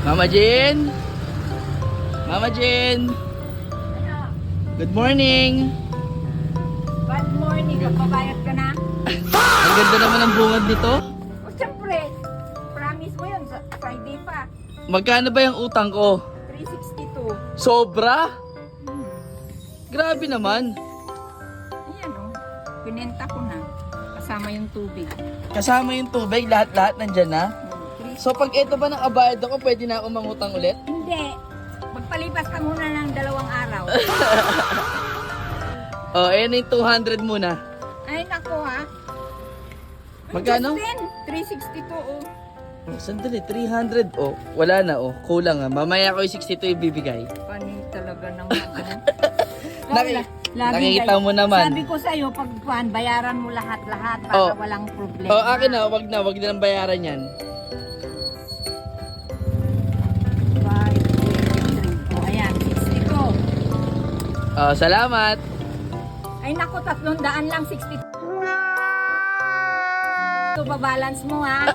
Mama Jean? Mama Jean? Good morning! Good morning, magbabayad ka na? Ang ganda naman ang bungad nito. O siyempre, promise mo yun, sa Friday pa. Magkano ba yung utang ko? 362. Sobra? Grabe naman. Ayan o, pinenta ko na. Kasama yung tubig. Kasama yung tubig, lahat-lahat nandyan na. Hmm, So pag ito ba nakabayad ako, pwede na ako mangutang ulit? Hindi. Magpalipas ka muna ng 2 araw. Oh, ayan yung 200 muna. Ay, nako ha. Magkano? 362 o. Oh, sandali, 300. Oh, wala na oh. Kulang ah. Mamaya ko yung 62 ibibigay. Paning talaga naman. Nakikita mo naman. Sabi ko sa'yo, pag bayaran mo lahat-lahat para Oh. walang problema. Oh, akin na, wag na nang bayaran yan. 5, 23. Oh, ayan, 62. Oh, salamat. Ay naku, 300 lang, 60. Ito, babalance mo ha.